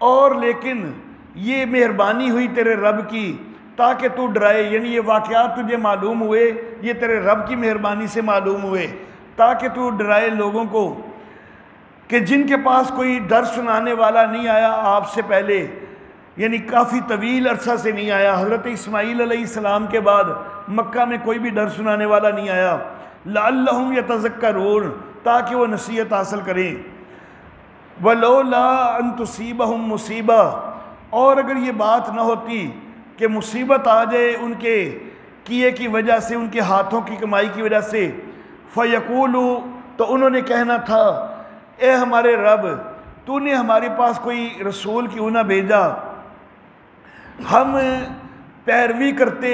اور لیکن یہ مہربانی ہوئی تیرے رب کی تاکہ تو ڈرائے، یعنی یہ واقعات تجھے معلوم ہوئے، یہ تیرے رب کی مہربانی سے معلوم ہوئے تاکہ تو ڈرائے لوگوں کو کہ جن کے پاس کوئی ڈر سنانے والا نہیں آیا آپ سے پہلے، یعنی کافی طویل عرصہ سے نہیں آیا۔ حضرت اسماعیل علیہ السلام کے بعد مکہ میں کوئی بھی ڈر سنانے والا نہیں آیا۔ لعلہم یتذکرون، تاکہ وہ نصیحت حاصل کریں۔ ولولا ان تصیبہم مصیبہ، اور اگر یہ بات نہ ہوتی کہ مصیبت آ جائے ان کے کیے کی وجہ سے، ان کے ہاتھوں کی کمائی کی وجہ سے، فیقولوا، تو انہوں نے کہنا تھا اے ہمارے رب تو نے ہمارے پاس کوئی رسول کیوں نہ بھیجا، ہم پیروی کرتے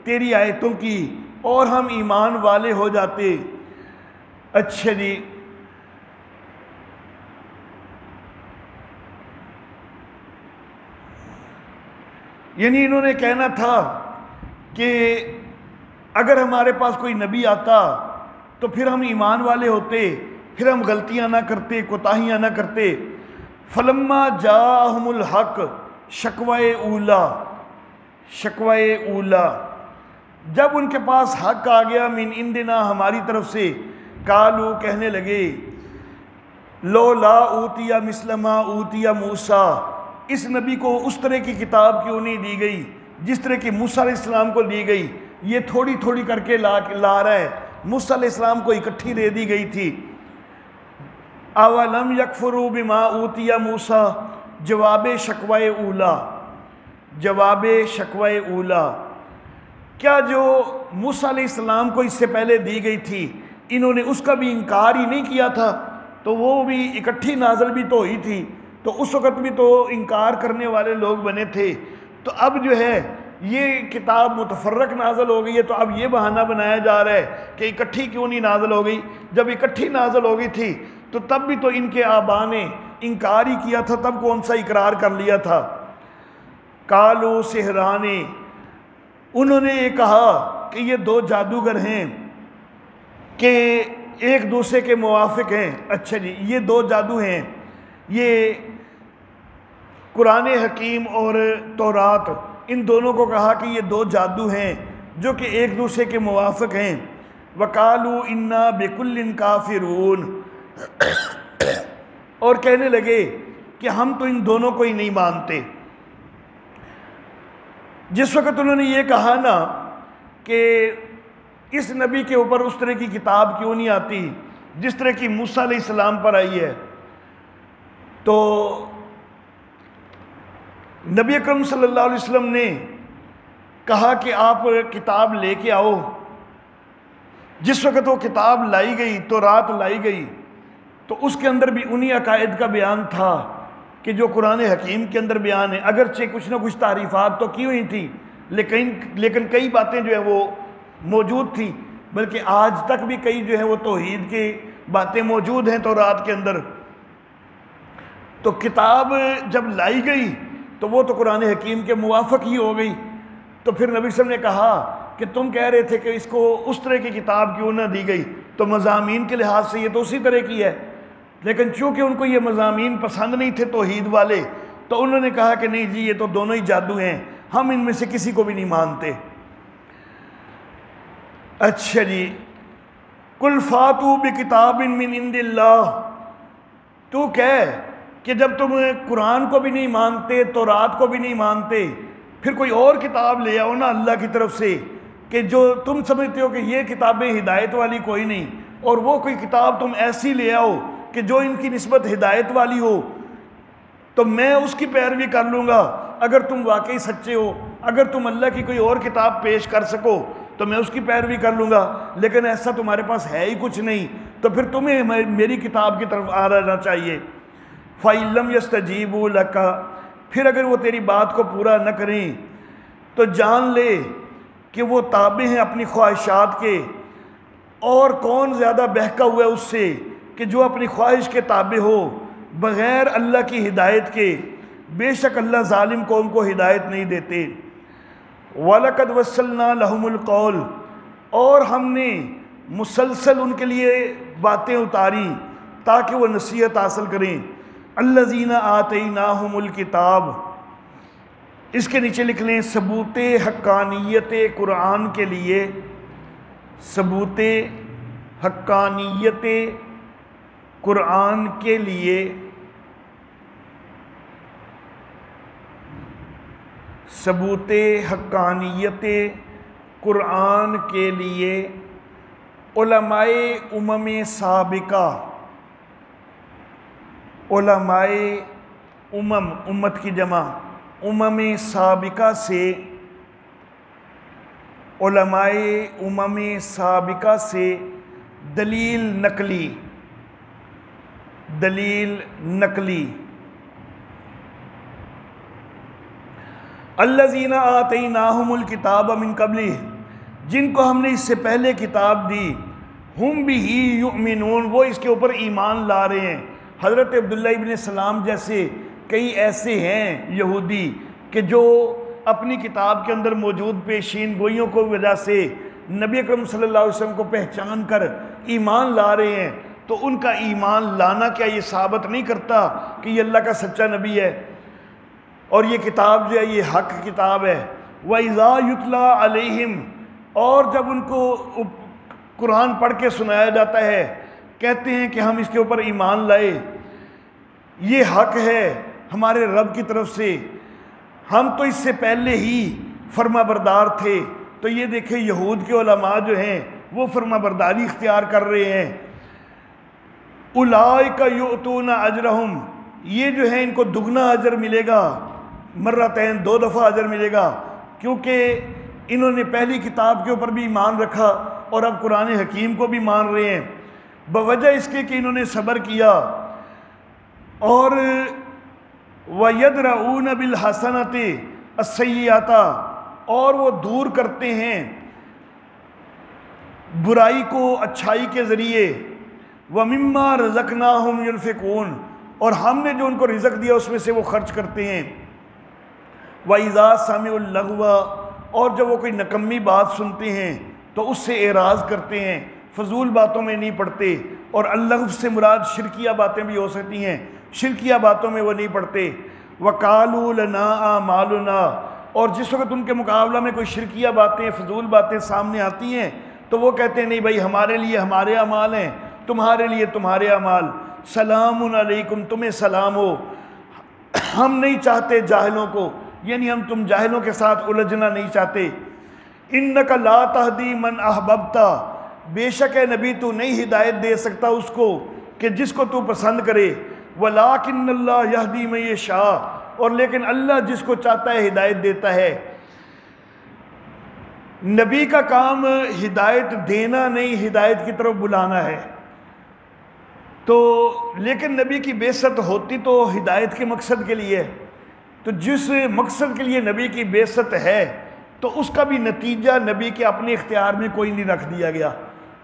تیری آیتوں کی اور ہم ایمان والے ہو جاتے۔ اچھا جی، یعنی انہوں نے کہنا تھا کہ اگر ہمارے پاس کوئی نبی آتا تو پھر ہم ایمان والے ہوتے، پھر ہم غلطیاں نہ کرتے، کوتاہیاں نہ کرتے۔ فلما جاءہم الحق، شکوائے اولا، شکوائے اولا، جب ان کے پاس حق آ گیا، من عندنا، ہماری طرف سے، قالو، کہنے لگے، لولا اوتیا مثل ما اوتیا موسیٰ، اس نبی کو اس طرح کی کتاب کیوں نہیں دی گئی جس طرح کی موسیٰ علیہ السلام کو دی گئی، یہ تھوڑی تھوڑی کر کے لا رہا ہے، موسیٰ علیہ السلام کو اکٹھی دے دی گئی تھی۔ اولم یکفروا بما اوتیا موسیٰ، جواب شکوائے اولا، جواب شکوائے اولا، کیا جو موسیٰ علیہ السلام کو اس سے پہلے دی گئی تھی انہوں نے اس کا بھی انکار ہی نہیں کیا تھا؟ تو وہ بھی اکٹھی نازل بھی تو ہوئی تھی، تو اس وقت بھی تو انکار کرنے والے لوگ بنے تھے، تو اب جو ہے یہ کتاب متفرق نازل ہو گئی ہے، تو اب یہ بہانہ بنایا جا رہا ہے کہ اکٹھی کیوں نہیں نازل ہو گئی؟ جب اکٹھی نازل ہو گئی تھی تو تب بھی تو ان کے آباء نے انکار ہی کیا تھا، تب کون سا اقرار کر لیا تھا۔ قالوا سحران، انہوں نے یہ کہا کہ یہ دو جادوگر ہیں کہ ایک دوسرے کے موافق ہیں۔ اچھا جی، یہ دو جادو ہیں، یہ قرآن حکیم اور تورات، ان دونوں کو کہا کہ یہ دو جادو ہیں جو کہ ایک دوسرے کے موافق ہیں۔ وقالوا انا بکل کافرون، اور کہنے لگے کہ ہم تو ان دونوں کو ہی نہیں مانتے۔ جس وقت انہوں نے یہ کہا نا کہ اس نبی کے اوپر اس طرح کی کتاب کیوں نہیں آتی جس طرح کی موسیٰ علیہ السلام پر آئی ہے، تو نبی اکرم صلی اللہ علیہ وسلم نے کہا کہ آپ کتاب لے کے آؤ۔ جس وقت وہ کتاب لائی گئی، تورات لائی گئی، تو اس کے اندر بھی انہی عقائد کا بیان تھا کہ جو قرآن حکیم کے اندر بیان ہے، اگرچہ کچھ نہ کچھ تعریفات تو کی ہوئی تھی، لیکن کئی باتیں جو ہیں وہ موجود تھی، بلکہ آج تک بھی کئی جو ہیں وہ توحید کی باتیں موجود ہیں تورات کے اندر۔ تو کتاب جب لائی گئی تو وہ تو قرآن حکیم کے موافق ہی ہو گئی، تو پھر نبی صلی اللہ علیہ وسلم نے کہا کہ تم کہہ رہے تھے کہ اس کو اس طرح کی کتاب کیوں نہ دی گئی، تو مضامین کے لحاظ سے یہ تو اسی طرح کی ہے، لیکن چونکہ ان کو یہ مضامین پسند نہیں تھے توحید والے، تو انہوں نے کہا کہ نہیں جی یہ تو دونوں ہی جادو ہیں، ہم ان میں سے کسی کو بھی نہیں مانتے۔ اچھا جی، قل فاتوا بکتاب من عند اللہ، تو کہہ کہ جب تم قرآن کو بھی نہیں مانتے، تورات کو بھی نہیں مانتے، پھر کوئی اور کتاب لے آؤ نا اللہ کی طرف سے، کہ جو تم سمجھتے ہو کہ یہ کتابیں ہدایت والی کوئی نہیں، اور وہ کوئی کتاب تم ایسی لے آؤ کہ جو ان کی نسبت ہدایت والی ہو، تو میں اس کی پیروی کر لوں گا اگر تم واقعی سچے ہو۔ اگر تم اللہ کی کوئی اور کتاب پیش کر سکو تو میں اس کی پیروی کر لوں گا، لیکن ایسا تمہارے پاس ہے ہی کچھ نہیں، تو پھر تمہیں میری کتاب کی طرف آ رہنا چاہیے۔ فَإِن لَمْ يَسْتَجِيبُوا لَكَ، پھر اگر وہ تیری بات کو پورا نہ کریں تو جان لے کہ وہ تابع ہیں اپنی خواہشات کے، اور کون زیادہ بہکا ہوا ہے اس سے کہ جو اپنی خواہش کے تابع ہو بغیر اللہ کی ہدایت کے، بے شک اللہ ظالم قوم کو ہدایت نہیں دیتے۔ وَلَقَدْ وَصَّلْنَا لَهُمُ الْقَوْلَ، اور ہم نے مسلسل ان کے لیے باتیں اتاری تاکہ وہ نصیحت حاصل کریں۔ الذین آتیناہم الکتاب، اس کے نیچے لکھ لیں ثبوت حقانیت قرآن کے لیے، ثبوت حقانیت قرآن کے لیے ثبوت حقانیت قرآن کے لیے علماء سابقہ، علماء امت کی جمع سابقہ سے، علماء سابقہ سے دلیل نقلی الذین آتیناہم الکتاب من قبلہ، جن کو ہم نے اس سے پہلے کتاب دی، ہم بہ یؤمنون، وہ اس کے اوپر ایمان لا رہے ہیں۔ حضرت عبداللہ ابن سلام جیسے کئی ایسے ہیں یہودی کہ جو اپنی کتاب کے اندر موجود پیشین گوئیوں کو وجہ سے نبی اکرم صلی اللہ علیہ وسلم کو پہچان کر ایمان لا رہے ہیں، تو ان کا ایمان لانا کیا یہ ثابت نہیں کرتا کہ یہ اللہ کا سچا نبی ہے اور یہ کتاب جو ہے یہ حق کتاب ہے؟ وَإِذَا يُتْلَى عَلَيْهِمْ، اور جب ان کو قرآن پڑھ کے سنایا جاتا ہے کہتے ہیں کہ ہم اس کے اوپر ایمان لائے، یہ حق ہے ہمارے رب کی طرف سے، ہم تو اس سے پہلے ہی فرما بردار تھے۔ تو یہ دیکھیں یہود کے علماء جو ہیں وہ فرما برداری اختیار کر رہے ہیں۔ اولئک یؤتون اجرہم، یہ جو ہے ان کو دگنا اجر ملے گا، مرتین، 2 دفعہ اجر ملے گا، کیونکہ انہوں نے پہلی کتاب کے اوپر بھی ایمان رکھا اور اب قرآن حکیم کو بھی مان رہے ہیں، بوجہ اس کے کہ انہوں نے صبر کیا۔ اور وَيَدْرَؤُونَ بِالْحَسَنَةِ السَّيِّئَةَ، اور وہ دور کرتے ہیں برائی کو اچھائی کے ذریعے، وَمِمَّا رَزَقْنَاهُمْ يُنْفِقُونَ، اور ہم نے جو ان کو رزق دیا اس میں سے وہ خرچ کرتے ہیں۔ وَإِذَا سَمِعُوا اللَّغْوَ، اور جب وہ کوئی نکمی بات سنتے ہیں تو اس سے اعراض کرتے ہیں، فضول باتوں میں نہیں پڑتے، اور اللغو سے مراد شرکیہ باتیں بھی ہو سکتی ہیں، شرکیہ باتوں میں وہ نہیں پڑتے۔ وَقَالُوا لَنَا أَعْمَالُنَا، اور جس وقت ان کے مقابلہ میں کوئی شرکیہ باتیں، فضول باتیں سامنے آتی ہیں تو وہ کہتے ہیں نہیں بھائی ہمارے لیے ہمارے اعمال ہیں، تمہارے لیے تمہارے اعمال، سلام علیکم، تمہیں سلام ہو، ہم نہیں چاہتے جاہلوں کو، یعنی ہم تم جاہلوں کے ساتھ الجھنا نہیں چاہتے۔ اِنَّكَ لَا تَهْدِي مَنْ أَحْبَبْتَ، بے شک اے نبی تو نہیں ہدایت دے سکتا اس کو کہ جس کو تو پسند کرے، وَلَٰكِنَّ اللَّهَ يَهْدِي مَن يَشَاءُ، اور لیکن اللہ جس کو چاہتا ہے ہدایت دیتا ہے۔ نبی کا کام ہدایت دینا نہیں، ہدایت کی طرف بلانا ہے۔ تو لیکن نبی کی بعثت ہوتی تو ہدایت کے مقصد کے لیے، تو جس مقصد کے لیے نبی کی بعثت ہے تو اس کا بھی نتیجہ نبی کے اپنے اختیار میں کوئی نہیں رکھ دیا گیا،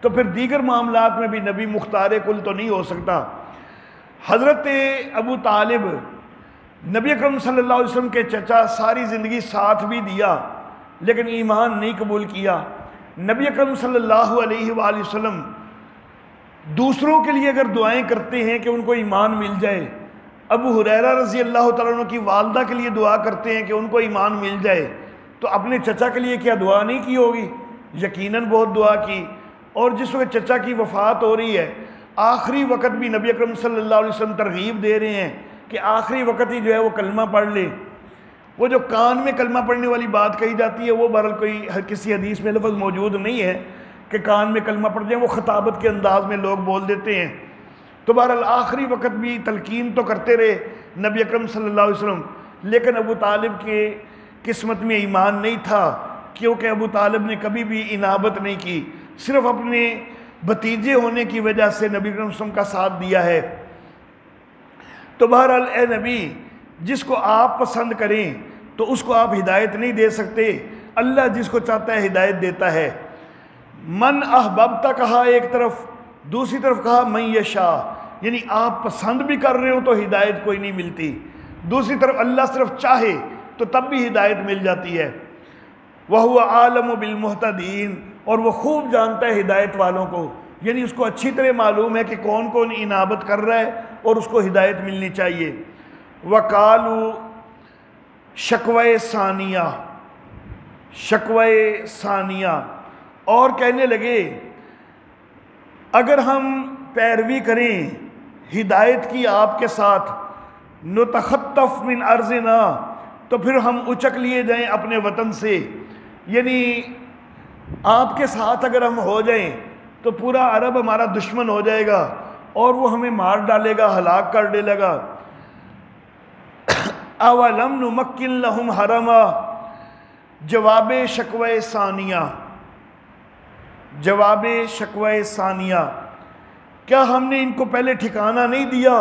تو پھر دیگر معاملات میں بھی نبی مختار کل تو نہیں ہو سکتا۔ حضرت ابو طالب نبی اکرم صلی اللہ علیہ وسلم کے چچا، ساری زندگی ساتھ بھی دیا لیکن ایمان نہیں قبول کیا۔ نبی اکرم صلی اللہ علیہ وآلہ وسلم دوسروں کے لیے اگر دعائیں کرتے ہیں کہ ان کو ایمان مل جائے، ابو ہریرہ رضی اللہ تعالیٰ عنہ کی والدہ کے لیے دعا کرتے ہیں کہ ان کو ایمان مل جائے، تو اپنے چچا کے لیے کیا دعا نہیں کی ہوگی؟ یقیناً بہت دعا کی۔ اور جس وقت چچا کی وفات ہو رہی ہے، آخری وقت بھی نبی اکرم صلی اللہ علیہ وسلم ترغیب دے رہے ہیں کہ آخری وقت ہی جو ہے وہ کلمہ پڑھ لے۔ وہ جو کان میں کلمہ پڑھنے والی بات کہی جاتی ہے وہ بہرحال کوئی کسی حدیث میں لفظ موجود نہیں ہے کہ کان میں کلمہ پڑھ جائیں، وہ خطابت کے انداز میں لوگ بول دیتے ہیں۔ تو بہرحال آخری وقت بھی تلقین تو کرتے رہے نبی اکرم صلی اللہ علیہ وسلم، لیکن ابو طالب کے قسمت میں ایمان نہیں تھا، کیونکہ ابو طالب نے کبھی بھی انابت نہیں کی، صرف اپنے بھتیجے ہونے کی وجہ سے نبی اکرم صلی اللہ علیہ وسلم کا ساتھ دیا ہے۔ تو بہرحال اے نبی، جس کو آپ پسند کریں تو اس کو آپ ہدایت نہیں دے سکتے، اللہ جس کو چاہتا ہے ہدایت دیتا ہے۔ من احببتا کہا ایک طرف، دوسری طرف کہا من یشاء، یعنی آپ پسند بھی کر رہے ہو تو ہدایت کوئی نہیں ملتی، دوسری طرف اللہ صرف چاہے تو تب بھی ہدایت مل جاتی ہے۔ وَهُوَ عَالَمُ بِالْمُهْتَدِينَ، اور وہ خوب جانتا ہے ہدایت والوں کو، یعنی اس کو اچھی طرح معلوم ہے کہ کون کون انابت کر رہا ہے اور اس کو ہدایت ملنی چاہیے۔ وَقَالُوا شکوہ ثانیہ، شکوہ ثانیہ، اور کہنے لگے اگر ہم پیروی کریں ہدایت کی آپ کے ساتھ، نتخطف من ارضنا، تو پھر ہم اچک لیے جائیں اپنے وطن سے، یعنی آپ کے ساتھ اگر ہم ہو جائیں تو پورا عرب ہمارا دشمن ہو جائے گا اور وہ ہمیں مار ڈالے گا، ہلاک کر ڈالے گا۔ اولم نمکن لہم حرما، جواب شکوہ ثانیہ، جواب شکوہ ثانیہ، کیا ہم نے ان کو پہلے ٹھکانہ نہیں دیا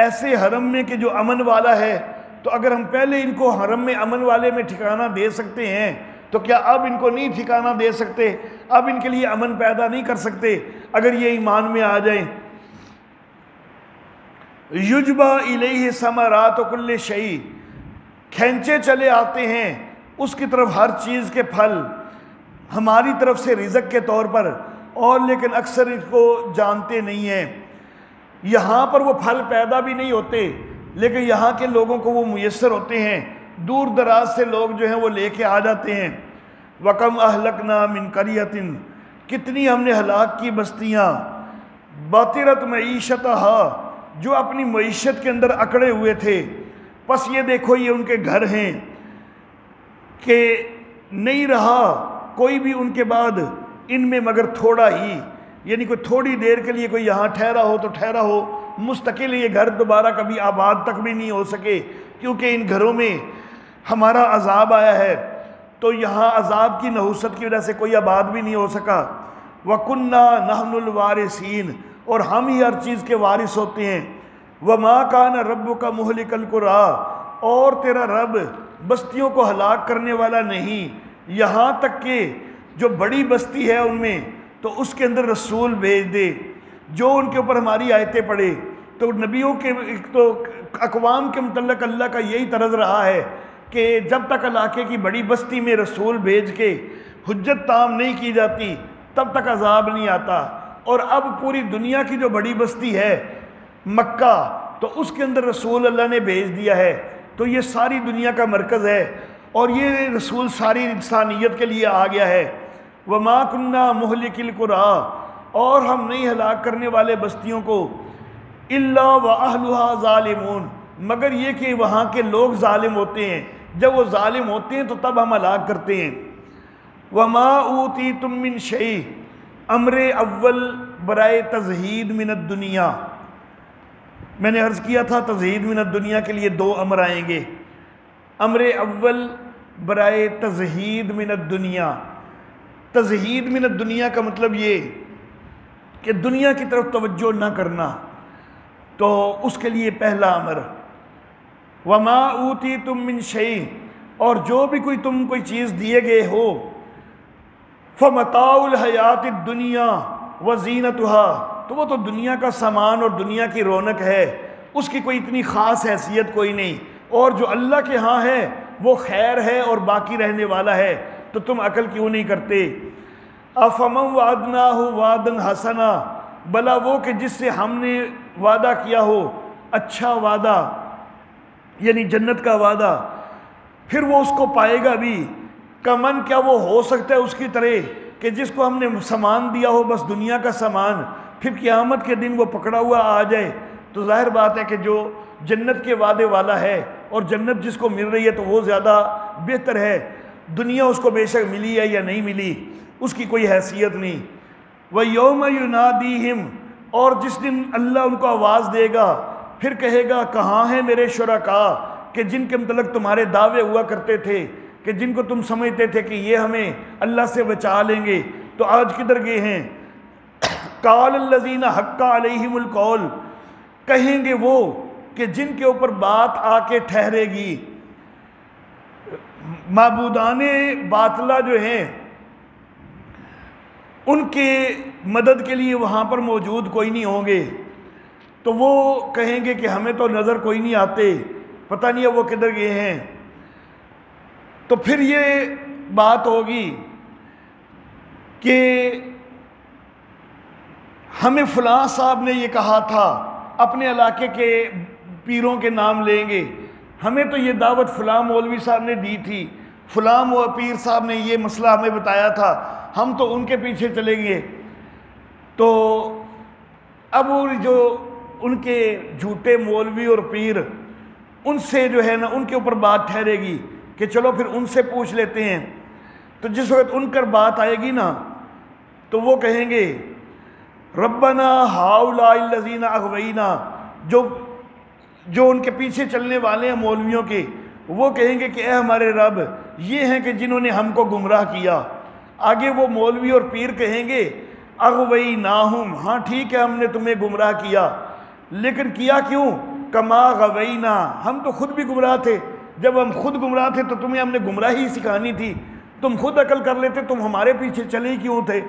ایسے حرم میں کہ جو امن والا ہے؟ تو اگر ہم پہلے ان کو حرم میں امن والے میں ٹھکانہ دے سکتے ہیں تو کیا اب ان کو نہیں ٹھکانہ دے سکتے؟ اب ان کے لیے امن پیدا نہیں کر سکتے اگر یہ ایمان میں آ جائیں؟ یجبا الیہ ثمرات کل شیء، کھینچے چلے آتے ہیں اس کی طرف ہر چیز کے پھل ہماری طرف سے رزق کے طور پر، اور لیکن اکثر اس کو جانتے نہیں ہیں۔ یہاں پر وہ پھل پیدا بھی نہیں ہوتے لیکن یہاں کے لوگوں کو وہ میسر ہوتے ہیں، دور دراز سے لوگ جو ہیں وہ لے کے آ جاتے ہیں۔ وَكَمْ أَهْلَكْنَا مِنْ قَرْيَةٍ، کتنی ہم نے ہلاک کی بستیاں، بَطِرَتْ مَعِيشَتَهَا، جو اپنی معیشت کے اندر اکڑے ہوئے تھے، پس یہ دیکھو یہ ان کے گھر ہیں کہ نہیں رہا کوئی بھی ان کے بعد ان میں مگر تھوڑا ہی، یعنی کوئی تھوڑی دیر کے لیے کوئی یہاں ٹھہرا ہو تو ٹھہرا ہو، مستقل یہ گھر دوبارہ کبھی آباد تک بھی نہیں ہو سکے کیونکہ ان گھروں میں ہمارا عذاب آیا ہے، تو یہاں عذاب کی نحوست کی وجہ سے کوئی آباد بھی نہیں ہو سکا۔ وَكُنَّا نَحْنُ الْوَارِثِينَ، اور ہم ہی ہر چیز کے وارث ہوتے ہیں۔ وَمَا كَانَ رَبُّكَ مُهْلِكَ الْقُرَىٰ، اور تیرا رب بستیوں کو ہلاک کرنے والا نہیں، یہاں تک کہ جو بڑی بستی ہے ان میں تو اس کے اندر رسول بھیج دے جو ان کے اوپر ہماری آیتیں پڑھے۔ تو نبیوں کے تو اقوام کے متعلق اللہ کا یہی طرز رہا ہے کہ جب تک علاقے کی بڑی بستی میں رسول بھیج کے حجت تام نہیں کی جاتی تب تک عذاب نہیں آتا، اور اب پوری دنیا کی جو بڑی بستی ہے مکہ، تو اس کے اندر رسول اللہ نے بھیج دیا ہے، تو یہ ساری دنیا کا مرکز ہے اور یہ رسول ساری انسانیت کے لیے آ گیا ہے۔ وَمَا كُنَّا مُهْلِكِ الْقُرَىٰ، اور ہم نہیں ہلاک کرنے والے بستیوں کو، إِلَّا وَأَهْلُهَا ظَالِمُونَ، مگر یہ کہ وہاں کے لوگ ظالم ہوتے ہیں، جب وہ ظالم ہوتے ہیں تو تب ہم ہلاک کرتے ہیں۔ وَمَا أُوتِيتُم مِّن شَيْءٍ، امر اول برائے تزہید من الدنیا، میں نے عرض کیا تھا تزہید من الدنیا کے لیے دو امر آئیں گے۔ امر اول برائے تزہید من الدنیا، تزہید من الدنیا کا مطلب یہ کہ دنیا کی طرف توجہ نہ کرنا، تو اس کے لیے پہلا امر وَمَا أُوتِيتُم مِّن شَيْءٍ، اور جو بھی تم کوئی چیز دیے گئے ہو، فَمَتَاعُ الْحَيَاةِ الدُّنْيَا وَزِينَتُهَا، تو وہ تو دنیا کا سامان اور دنیا کی رونق ہے، اس کی کوئی اتنی خاص حیثیت کوئی نہیں، اور جو اللہ کے ہاں ہے وہ خیر ہے اور باقی رہنے والا ہے، تو تم عقل کیوں نہیں کرتے؟ أَفَمَنْ وَعَدْنَاهُ وَعْدًا حَسَنًا، بھلا وہ کہ جس سے ہم نے وعدہ کیا ہو اچھا وعدہ، یعنی جنت کا وعدہ، پھر وہ اس کو پائے گا بھی۔ کمن، کیا وہ ہو سکتا ہے اس کی طرح کہ جس کو ہم نے سامان دیا ہو بس دنیا کا سامان، پھر قیامت کے دن وہ پکڑا ہوا آ جائے؟ تو ظاہر بات ہے کہ جو جنت کے وعدے والا ہے اور جنت جس کو مل رہی ہے تو وہ زیادہ بہتر ہے، دنیا اس کو بے شک ملی ہے یا نہیں ملی اس کی کوئی حیثیت نہیں۔ وَيَوْمَ يُنَادِيهِمْ، اور جس دن اللہ ان کو آواز دے گا، پھر کہے گا کہاں ہیں میرے شرکاء کہ جن کے متعلق تمہارے دعوے ہوا کرتے تھے، کہ جن کو تم سمجھتے تھے کہ یہ ہمیں اللہ سے بچا لیں گے، تو آج کدھر گئے ہیں؟ قَالَ الَّذِينَ حَقَّ عَلَيْهِمُ الْقَوْلُ، کہیں گے وہ کہ جن کے اوپر بات آ کے ٹھہرے گی۔ معبودان باطلہ جو ہیں ان کے مدد کے لیے وہاں پر موجود کوئی نہیں ہوں گے، تو وہ کہیں گے کہ ہمیں تو نظر کوئی نہیں آتے، پتہ نہیں ہے وہ کدھر گئے ہیں۔ تو پھر یہ بات ہوگی کہ ہمیں فلاں صاحب نے یہ کہا تھا، اپنے علاقے کے پیروں کے نام لیں گے، ہمیں تو یہ دعوت فلاں مولوی صاحب نے دی تھی، فلاں پیر صاحب نے یہ مسئلہ ہمیں بتایا تھا، ہم تو ان کے پیچھے چلیں گے۔ تو اب جو ان کے جھوٹے مولوی اور پیر، ان سے جو ہے نا ان کے اوپر بات ٹھہرے گی کہ چلو پھر ان سے پوچھ لیتے ہیں۔ تو جس وقت ان پر بات آئے گی نا تو وہ کہیں گے ربنا ہؤلاء الذین اغوینا، جو ان کے پیچھے چلنے والے ہیں مولویوں کے، وہ کہیں گے کہ اے ہمارے رب، یہ ہیں کہ جنہوں نے ہم کو گمراہ کیا۔ آگے وہ مولوی اور پیر کہیں گے اغویناہم، ہاں ٹھیک ہے ہم نے تمہیں گمراہ کیا، لیکن کیا کیوں؟ کما غوینا، ہم تو خود بھی گمراہ تھے، جب ہم خود گمراہ تھے تو تمہیں ہم نے گمراہی سکھانی تھی، تم خود عقل کر لیتے، تم ہمارے پیچھے چلے کیوں تھے؟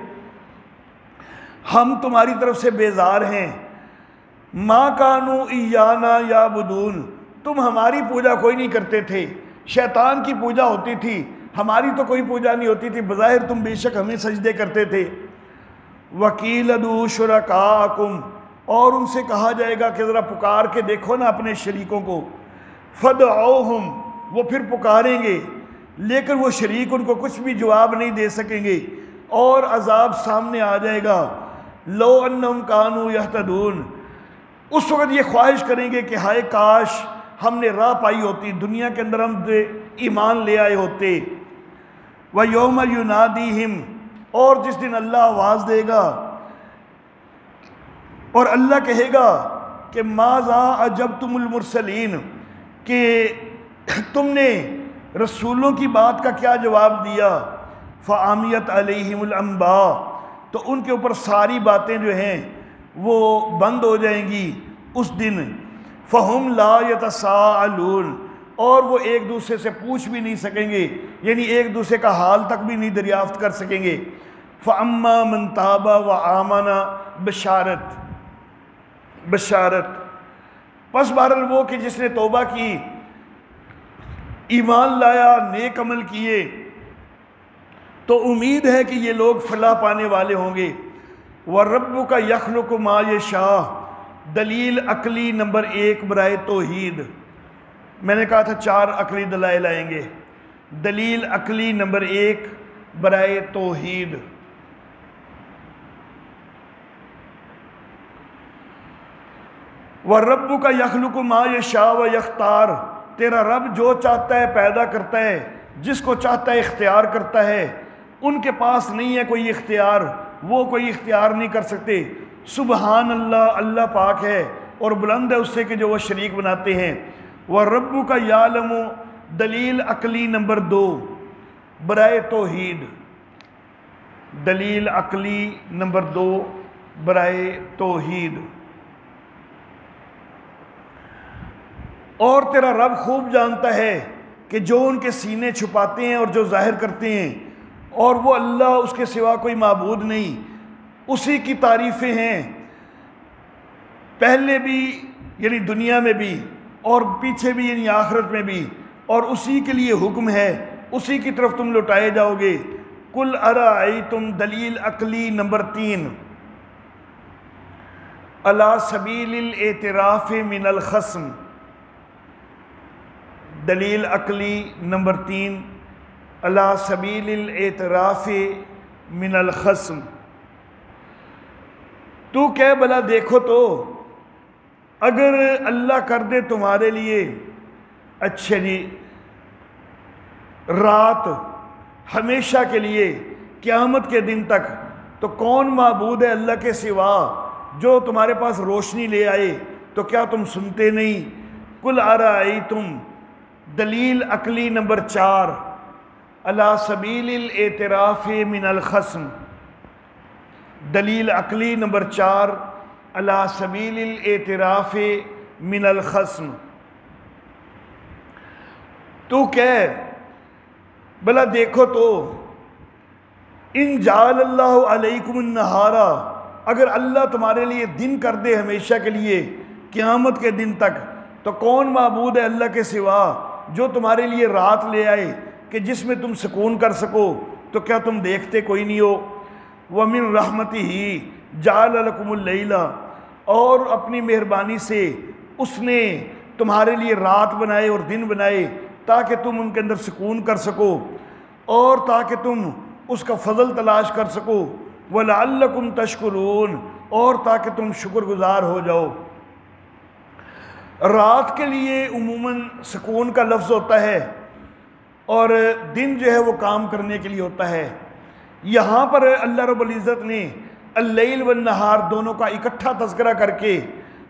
ہم تمہاری طرف سے بیزار ہیں۔ ما کانوا ایانا یعبدون، تم ہماری پوجا کوئی نہیں کرتے تھے، شیطان کی پوجا ہوتی تھی، ہماری تو کوئی پوجا نہیں ہوتی تھی، بظاہر تم بے شک ہمیں سجدے کرتے تھے۔ وَقِيلَ ادْعُوا شُرَكَاءَكُمْ، اور ان سے کہا جائے گا کہ ذرا پکار کے دیکھو نا اپنے شریکوں کو، فَدْعُوهُمْ، وہ پھر پکاریں گے لیکن وہ شریک ان کو کچھ بھی جواب نہیں دے سکیں گے، اور عذاب سامنے آ جائے گا۔ لو انہم کانوا یہتدون، اس وقت یہ خواہش کریں گے کہ ہائے کاش ہم نے راہ پائی ہوتی، دنیا کے اندر ہم ایمان لے آئے ہوتے۔ وَيَوْمَ يُنَادِيهِمْ، اور جس دن اللہ آواز دے گا اور اللہ کہے گا کہ ماذا اجبتم المرسلین، کہ تم نے رسولوں کی بات کا کیا جواب دیا۔ فَعَمِيَتْ عَلَيْهِمُ الْأَنْبَاءُ، تو ان کے اوپر ساری باتیں جو ہیں وہ بند ہو جائیں گی اس دن۔ فَهُمْ لَا يَتَسَاءَلُونَ، اور وہ ایک دوسرے سے پوچھ بھی نہیں سکیں گے، یعنی ایک دوسرے کا حال تک بھی نہیں دریافت کر سکیں گے۔ فَأَمَّا مَنْ تَابَ وَآمَنَ، بشارت، پس بہرحال وہ کہ جس نے توبہ کی، ایمان لایا، نیک عمل کیے، تو امید ہے کہ یہ لوگ فلاح پانے والے ہوں گے۔ وَرَبُّكَ يَخْلُقُ مَا يَشَاءُ، دلیل عقلی نمبر 1 برائے توحید۔ میں نے کہا تھا 4 عقلی دلائل آئیں گے۔ دلیل عقلی نمبر 1 برائے توحید۔ وَرَبُّكَ يَخْلُقُ مَا يَشَاءُ وَيَخْتَارُ، تیرا رب جو چاہتا ہے پیدا کرتا ہے، جس کو چاہتا ہے اختیار کرتا ہے، ان کے پاس نہیں ہے کوئی اختیار، وہ کوئی اختیار نہیں کر سکتے۔ سبحان اللہ، اللہ پاک ہے اور بلند ہے اس سے کہ جو وہ شریک بناتے ہیں۔ وَرَبُّكَ يَعْلَمُ، دلیل عقلی نمبر 2 برائے توحید۔ دلیل عقلی نمبر 2 برائے توحید۔ اور تیرا رب خوب جانتا ہے کہ جو ان کے سینے چھپاتے ہیں اور جو ظاہر کرتے ہیں، اور وہ اللہ، اس کے سوا کوئی معبود نہیں، اسی کی تعریفیں ہیں، پہلے بھی یعنی دنیا میں بھی اور پیچھے بھی یعنی آخرت میں بھی، اور اسی کے لیے حکم ہے، اسی کی طرف تم لوٹائے جاؤ گے۔ قُلْ أَرَأَيْتُمْ، دلیل عقلی نمبر 3 عَلَى سَبِيلِ الْاعْتِرَافِ مِنَ الْخَصْمِ۔ دلیل عقلی نمبر 3 عَلَى سَبِيلِ الْاعْتِرَافِ مِنَ الْخَصْمِ۔ تو کہ بھلا دیکھو تو اگر اللہ کر دے تمہارے لیے اچھا جی رات ہمیشہ کے لیے قیامت کے دن تک، تو کون معبود ہے اللہ کے سوا جو تمہارے پاس روشنی لے آئے؟ تو کیا تم سنتے نہیں؟ قُلْ أَرَأَيْتُمْ، دلیل عقلی نمبر 4 عَلَى سَبِيلِ الْاعْتِرَافِ مِنَ الْخَصْمِ۔ دلیل عقلی نمبر 4 عَلَى سَبِيلِ الْاعْتِرَافِ مِنَ الْخَصْمِ۔ تو کہ بھلا دیکھو تو ان جعل اللہ علیکم النہارا، اگر اللہ تمہارے لیے دن کر دے ہمیشہ کے لیے قیامت کے دن تک، تو کون معبود ہے اللہ کے سوا جو تمہارے لیے رات لے آئے کہ جس میں تم سکون کر سکو؟ تو کیا تم دیکھتے کوئی نہیں ہو؟ وَمِن رَحْمَتِهِ، جعل لکم اللیل، اور اپنی مہربانی سے اس نے تمہارے لیے رات بنائے اور دن بنائے تاکہ تم ان کے اندر سکون کر سکو اور تاکہ تم اس کا فضل تلاش کر سکو، وَلَعَلَّكُمْ تَشْكُرُونَ، اور تاکہ تم شکر گزار ہو جاؤ۔ رات کے لیے عموماً سکون کا لفظ ہوتا ہے اور دن جو ہے وہ کام کرنے کے لیے ہوتا ہے۔ یہاں پر اللہ رب العزت نے اللیل والنہار دونوں کا اکٹھا تذکرہ کر کے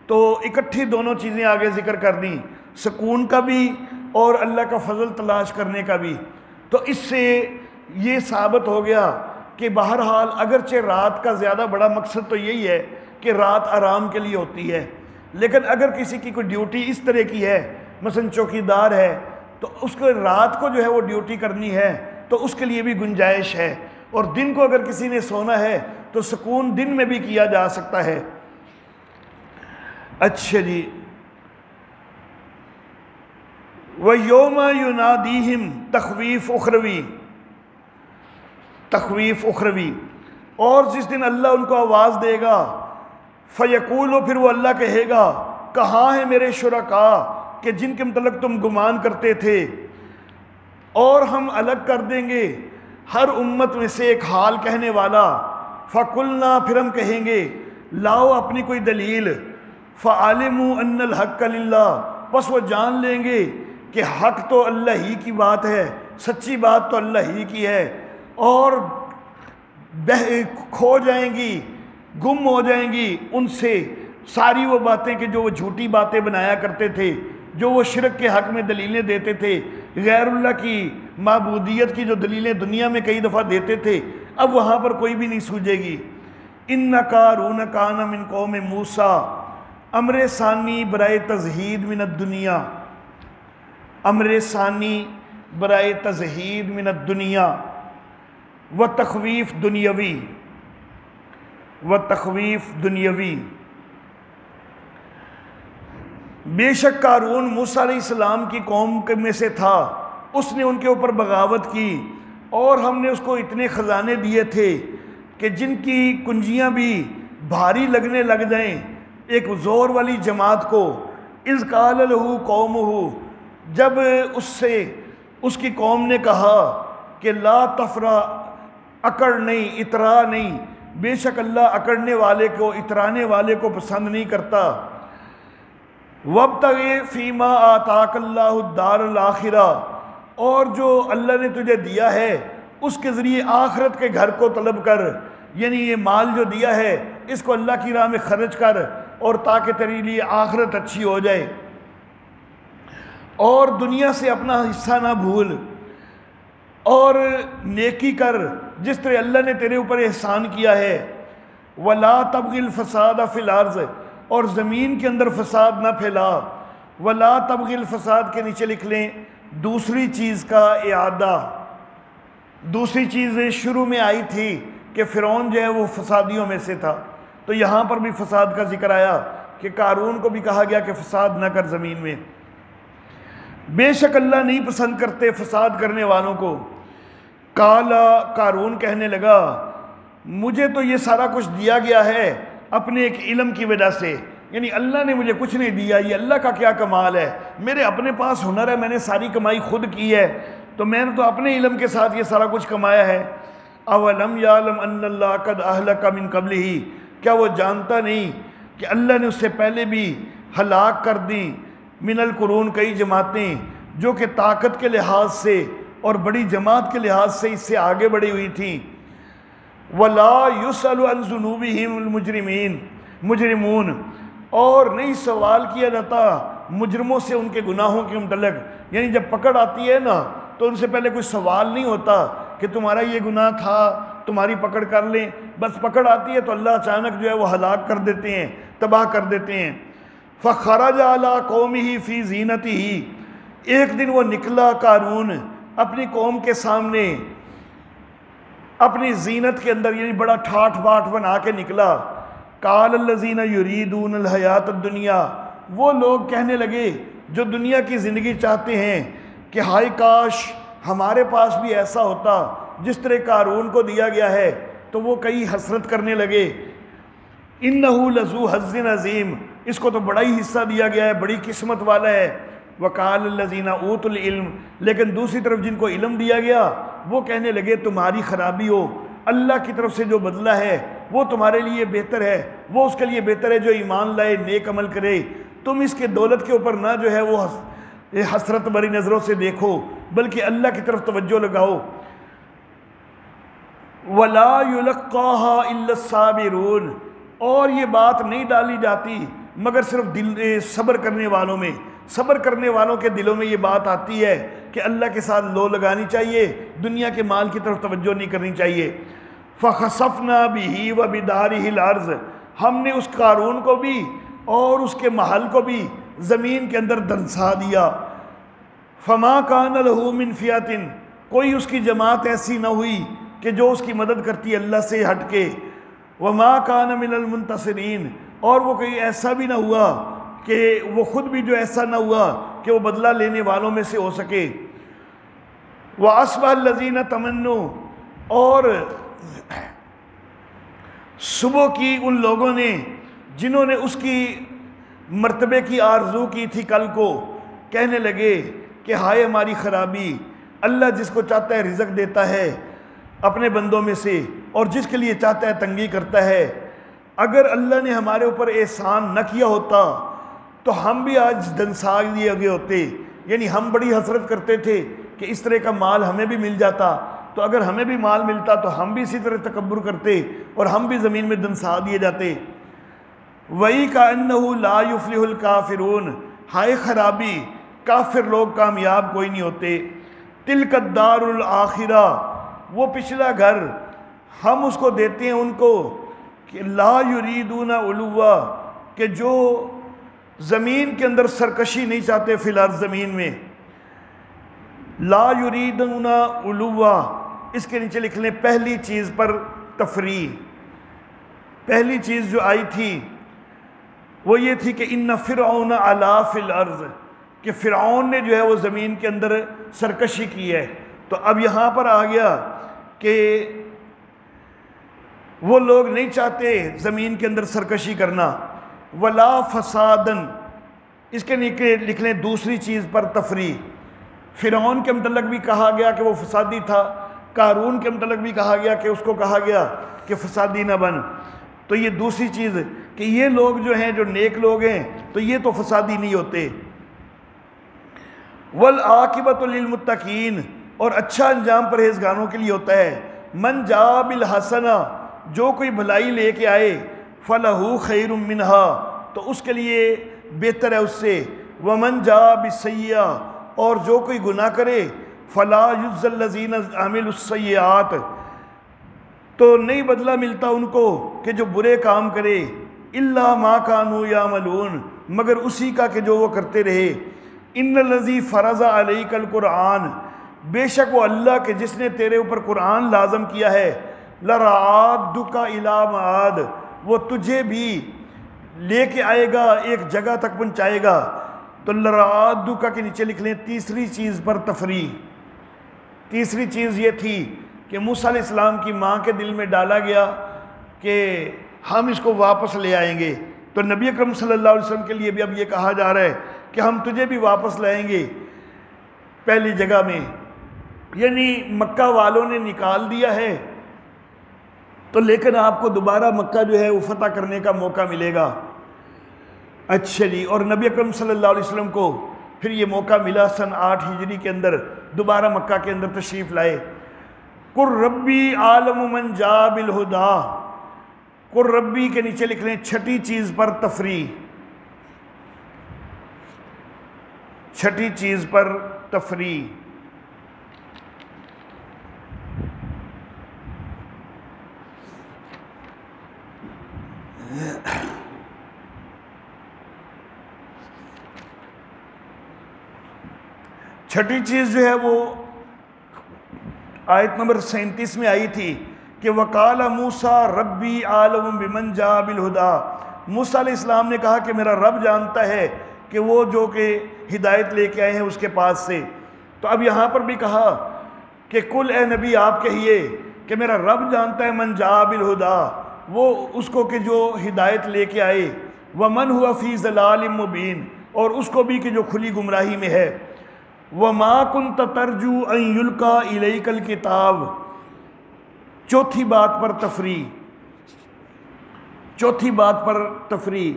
تو اکٹھی دونوں چیزیں آگے ذکر کر دیں، سکون کا بھی اور اللہ کا فضل تلاش کرنے کا بھی۔ تو اس سے یہ ثابت ہو گیا کہ بہرحال اگرچہ رات کا زیادہ بڑا مقصد تو یہی ہے کہ رات آرام کے لیے ہوتی ہے، لیکن اگر کسی کی کوئی ڈیوٹی اس طرح کی ہے، مثلا چوکیدار ہے، تو اس کو رات کو جو ہے وہ ڈیوٹی کرنی ہے تو اس کے لیے بھی گنجائش ہے، اور دن کو اگر کسی نے سونا ہے تو سکون دن میں بھی کیا جا سکتا ہے۔ اچھا جی، وَيَوْمَ يُنَادِيهِمْ، تخویف اخروی، تخویف اخروی، اور جس دن اللہ ان کو آواز دے گا، فَيَقُولُ، پھر وہ اللہ کہے گا کہاں ہیں میرے شرکاء کہ جن کے متعلق تم گمان کرتے تھے، اور ہم الگ کر دیں گے ہر امت میں سے ایک حال کہنے والا، فَقُلْنَا، پھر ہم کہیں گے لاؤ اپنی کوئی دلیل، فَعَلِمُوا أَنَّ الْحَقَّ لِلَّهِ، پس وہ جان لیں گے کہ حق تو اللہ ہی کی بات ہے، سچی بات تو اللہ ہی کی ہے، اور کھو جائیں گی، گم ہو جائیں گی ان سے ساری وہ باتیں کہ جو وہ جھوٹی باتیں بنایا کرتے تھے، جو وہ شرک کے حق میں دلیلیں دیتے تھے، غیر اللہ کی معبودیت کی جو دلیلیں دنیا میں کئی دفعہ دیتے تھے، اب وہاں پر کوئی بھی نہیں سوجے گی۔ اِنَّ قارون کان من قوم موسیٰ، امر ثانی برائے تزہید من الدنیا، امر ثانی برائے تزہید من الدنیا و تخویف دنیاوی، و تخویف دنیاوی۔ بے شک قارون موسیٰ علیہ السلام کی قوم میں سے تھا، اس نے ان کے اوپر بغاوت کی، اور ہم نے اس کو اتنے خزانے دیے تھے کہ جن کی کنجیاں بھی بھاری لگنے لگ جائیں ایک زور والی جماعت کو۔ اذ قال لہ قومہ، جب اس کی قوم نے کہا کہ لا تفرح، اکڑ نہیں، اترا نہیں، بے شک اللہ اکڑنے والے کو، اترانے والے کو پسند نہیں کرتا۔ وَابْتَغِ فِيمَا آتَاكَ اللَّهُ الدَّارَ الْآخِرَةَ، اور جو اللہ نے تجھے دیا ہے اس کے ذریعے آخرت کے گھر کو طلب کر، یعنی یہ مال جو دیا ہے اس کو اللہ کی راہ میں خرچ کر، اور تاکہ تیرے لیے آخرت اچھی ہو جائے، اور دنیا سے اپنا حصہ نہ بھول، اور نیکی کر جس طرح اللہ نے تیرے اوپر احسان کیا ہے۔ وَلَا تَبْغِ الْفَسَادَ فِي الْأَرْضِ، اور زمین کے اندر فساد نہ پھیلا۔ وَلَا تَبْغِ الْفَسَادَ کے نیچے لکھ لیں دوسری چیز کا اعادہ۔ دوسری چیز شروع میں آئی تھی کہ فرعون جو ہے وہ فسادیوں میں سے تھا، تو یہاں پر بھی فساد کا ذکر آیا کہ قارون کو بھی کہا گیا کہ فساد نہ کر زمین میں۔ بے شک اللہ نہیں پسند کرتے فساد کرنے والوں کو۔ قارون کہنے لگا مجھے تو یہ سارا کچھ دیا گیا ہے اپنے ایک علم کی وجہ سے، یعنی اللہ نے مجھے کچھ نہیں دیا، یہ اللہ کا کیا کمال ہے، میرے اپنے پاس ہنر ہے، میں نے ساری کمائی خود کی ہے، تو میں نے تو اپنے علم کے ساتھ یہ سارا کچھ کمایا ہے۔ اولم یعلم ان اللہ قد اہلک من قبلہ، کیا وہ جانتا نہیں کہ اللہ نے اس سے پہلے بھی ہلاک کر دی من القرون کئی جماعتیں جو کہ طاقت کے لحاظ سے اور بڑی جماعت کے لحاظ سے اس سے آگے بڑھی ہوئی تھیں۔ وَلَا يُسْأَلُ عَنْ ذُنُوبِهِمُ مجرمون، اور نہیں سوال کیا جاتا مجرموں سے ان کے گناہوں کے متعلق، یعنی جب پکڑ آتی ہے نا تو ان سے پہلے کوئی سوال نہیں ہوتا کہ تمہارا یہ گناہ تھا، تمہاری پکڑ کر لیں، بس پکڑ آتی ہے تو اللہ اچانک جو ہے وہ ہلاک کر دیتے ہیں، تباہ کر دیتے ہیں۔ فَخَرَجَ عَلَىٰ قَوْمِهِ فِي زِينَتِهِ، ایک دن وہ نکلا قارون اپنی قوم کے سامنے اپنی زینت کے اندر، یعنی بڑا ٹھاٹ باٹ بنا کے نکلا۔ قَالَ الَّذِينَ يُرِيدُونَ الْحَيَاةَ الدُّنْيَا، وہ لوگ کہنے لگے جو دنیا کی زندگی چاہتے ہیں کہ ہائے کاش ہمارے پاس بھی ایسا ہوتا جس طرح قارون کو دیا گیا ہے، تو وہ کئی حسرت کرنے لگے۔ انہو لذو حظ عظیم، اس کو تو بڑا ہی حصہ دیا گیا ہے، بڑی قسمت والا ہے۔ وقال الذین اوتوا العلم، لیکن دوسری طرف جن کو علم دیا گیا وہ کہنے لگے تمہاری خرابی ہو، اللہ کی طرف سے جو بدلہ ہے وہ تمہارے لیے بہتر ہے، وہ اس کے لیے بہتر ہے جو ایمان لائے نیک عمل کرے، تم اس کے دولت کے اوپر نہ جو ہے وہ حسرت بری نظروں سے دیکھو بلکہ اللہ کی طرف توجہ لگاؤ۔ وَلَا يُلَقَّاهَا إِلَّا الصَّابِرُونَ، اور یہ بات نہیں ڈالی جاتی مگر صرف صبر کرنے والوں میں، صبر کرنے والوں کے دلوں میں یہ بات آتی ہے کہ اللہ کے ساتھ لو لگانی چاہیے، دنیا کے مال کی طرف توجہ نہیں کرنی چاہیے۔ فَخَسَفْنَا بِهِ وَبِدَارِهِ الْأَرْضِ، ہم نے اس قارون کو بھی اور اس کے محل کو بھی زمین کے اندر دنسا دیا۔ فَمَا كَانَ لَهُ مِنْ فِئَةٍ، کوئی اس کی جماعت ایسی نہ ہوئی کہ جو اس کی مدد کرتی اللہ سے ہٹ کے۔ وَمَا كَانَ مِنَ الْمُنْتَصِرِينَ، اور وہ کوئی ایسا بھی نہ ہوا کہ وہ خود بھی جو ایسا نہ ہوا کہ وہ بدلہ لینے والوں میں سے ہو سکے۔ وَأَصْبَحَ الَّذِينَ تَمَنُّوا، اور صبح کی ان لوگوں نے جنہوں نے اس کی مرتبے کی آرزو کی تھی کل کو، کہنے لگے کہ ہائے ہماری خرابی، اللہ جس کو چاہتا ہے رزق دیتا ہے اپنے بندوں میں سے اور جس کے لیے چاہتا ہے تنگی کرتا ہے، اگر اللہ نے ہمارے اوپر احسان نہ کیا ہوتا تو ہم بھی آج دنسا دیے گئے ہوتے۔ یعنی ہم بڑی حسرت کرتے تھے کہ اس طرح کا مال ہمیں بھی مل جاتا، تو اگر ہمیں بھی مال ملتا تو ہم بھی اسی طرح تکبر کرتے اور ہم بھی زمین میں دنسا دیے جاتے۔ وَإِكَأَنَّهُ لَا يُفْلِحُ الْكَافِرُونَ، ہائے خرابی، کافر لوگ کامیاب کوئی نہیں ہوتے۔ تِلْكَ الدَّارُ الْآخِرَةُ، وہ پچھلا گھر ہم اس کو دیتے ہیں ان کو کہ لا یریدون علوا، کہ جو زمین کے اندر سرکشی نہیں چاہتے، فی الارض زمین میں، لا یریدون علوا، اس کے نیچے لکھ لیں پہلی چیز پر تفریح۔ پہلی چیز جو آئی تھی وہ یہ تھی کہ ان فرعون علا فی الارض، کہ فرعون نے جو ہے وہ زمین کے اندر سرکشی کی ہے۔ تو اب یہاں پر آ گیا کہ وہ لوگ نہیں چاہتے زمین کے اندر سرکشی کرنا۔ ولا فسادن، اس کے نیچے لکھ لیں دوسری چیز پر تفریح۔ فرعون کے متعلق بھی کہا گیا کہ وہ فسادی تھا، قارون کے متعلق بھی کہا گیا کہ اس کو کہا گیا کہ فسادی نہ بن۔ تو یہ دوسری چیز کہ یہ لوگ جو ہیں جو نیک لوگ ہیں تو یہ تو فسادی نہیں ہوتے۔ والعاقبۃ للمتقین، اور اچھا انجام پرہیزگاروں کے لیے ہوتا ہے۔ من جاء بالحسنہ، جو کوئی بھلائی لے کے آئے، فلہ خیر منہا، تو اس کے لیے بہتر ہے اس سے۔ ومن جاء بالسیئہ، اور جو کوئی گناہ کرے، فلا یجزی الذین عملوا السیئات، تو نہیں بدلہ ملتا ان کو کہ جو برے کام کرے، الا ما کانوا یعملون، مگر اسی کا کہ جو وہ کرتے رہے۔ ان الذی فرض علیک القرآن، بے شک وہ اللہ کہ جس نے تیرے اوپر قرآن لازم کیا ہے، لرعادک الی معاد، وہ تجھے بھی لے کے آئے گا، ایک جگہ تک پہنچائے گا۔ تو لرعادک کے نیچے لکھ لیں تیسری چیز پر تفریح۔ تیسری چیز یہ تھی کہ موسیٰ علیہ السلام کی ماں کے دل میں ڈالا گیا کہ ہم اس کو واپس لے آئیں گے، تو نبی اکرم صلی اللہ علیہ وسلم کے لیے بھی اب یہ کہا جا رہا ہے کہ ہم تجھے بھی واپس لائیں گے پہلی جگہ میں۔ یعنی مکہ والوں نے نکال دیا ہے تو لیکن آپ کو دوبارہ مکہ جو ہے وہ فتح کرنے کا موقع ملے گا۔ اچھا جی، اور نبی اکرم صلی اللہ علیہ وسلم کو پھر یہ موقع ملا سن 8 ہجری کے اندر دوبارہ مکہ کے اندر تشریف لائے۔ قُل ربی عالم من جاء بالہدیٰ، قُل ربی کے نیچے لکھ لیں چھٹی چیز پر تفریح۔ چھٹی چیز پر تفریح۔ چھٹی چیز جو ہے وہ آیت نمبر 37 میں آئی تھی کہ وقال موسیٰ ربی عالم بمن جاء بالہدیٰ، موسیٰ علیہ السلام نے کہا کہ میرا رب جانتا ہے کہ وہ جو کہ ہدایت لے کے آئے ہیں اس کے پاس سے۔ تو اب یہاں پر بھی کہا کہ کل اے نبی آپ کہیے کہ میرا رب جانتا ہے من جاء بالہدیٰ، وہ اس کو کہ جو ہدایت لے کے آئے، وَمَنْ هُوَ فِي ضَلَالٍ مُبِينٍ، اور اس کو بھی کہ جو کھلی گمراہی میں ہے۔ وَمَا كُنْتَ تَرْجُو أَن يُلْقَى إِلَيْكَ الْكِتَابُ، چوتھی بات پر تفریح، چوتھی بات پر تفریح۔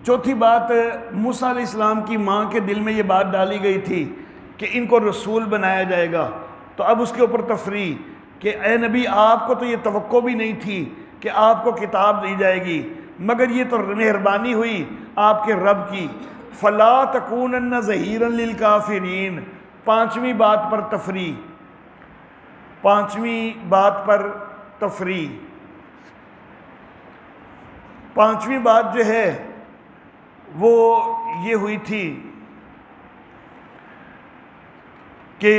چوتھی بات، موسیٰ علیہ السلام کی ماں کے دل میں یہ بات ڈالی گئی تھی کہ ان کو رسول بنایا جائے گا، تو اب اس کے اوپر تفریح کہ اے نبی آپ کو تو یہ توقع بھی نہیں تھی کہ آپ کو کتاب دی جائے گی، مگر یہ تو مہربانی ہوئی آپ کے رب کی۔ فَلَا تَكُونَنَّ ظَهِيرًا لِلْكَافِرِينَ، پانچویں بات پر تفریح، پانچویں بات پر تفریح۔ پانچویں بات جو ہے وہ یہ ہوئی تھی کہ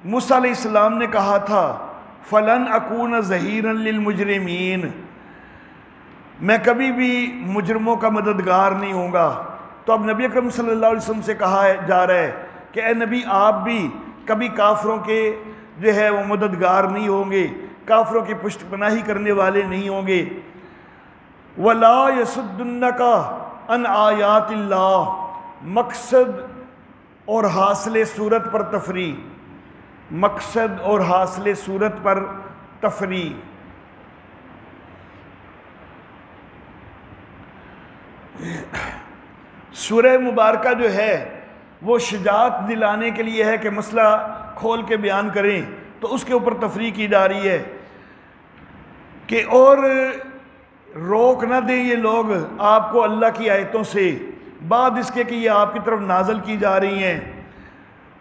موسیٰ علیہ السلام نے کہا تھا فَلَنْ أَكُونَ ظَهِيرًا لِلْمُجْرِمِينَ، میں کبھی بھی مجرموں کا مددگار نہیں ہوں گا۔ تو اب نبی اکرم صلی اللہ علیہ وسلم سے کہا جا رہا ہے کہ اے نبی آپ بھی کبھی کافروں کے جو ہے وہ مددگار نہیں ہوں گے، کافروں کی پشت پناہی کرنے والے نہیں ہوں گے۔ وَلَا يَصُدُّنَّكَ عَنْ آیَاتِ اللَّهِ، مقصد اور حاصل صورت پر تفریح، مقصد اور حاصل صورت پر تفریح۔ سورہ مبارکہ جو ہے وہ شجاعت دلانے کے لیے ہے کہ مسئلہ کھول کے بیان کریں، تو اس کے اوپر تفریح کی جا رہی ہے کہ اور روک نہ دیں یہ لوگ آپ کو اللہ کی آیتوں سے بعد اس کے کہ یہ آپ کی طرف نازل کی جا رہی ہیں،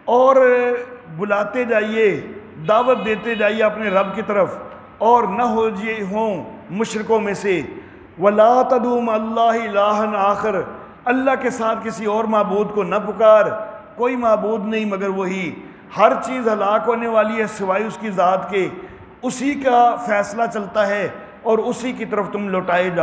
اور بلاتے جائیے، دعوت دیتے جائیے اپنے رب کی طرف، اور نہ ہوں مشرکوں میں سے۔ وَلَا تَدْعُ مَعَ اللَّهِ إِلَٰهًا آخر، اللہ کے ساتھ کسی اور معبود کو نہ پکار، کوئی معبود نہیں مگر وہی، ہر چیز ہلاک ہونے والی ہے سوائے اس کی ذات کے، اسی کا فیصلہ چلتا ہے اور اسی کی طرف تم لوٹائے جاؤ۔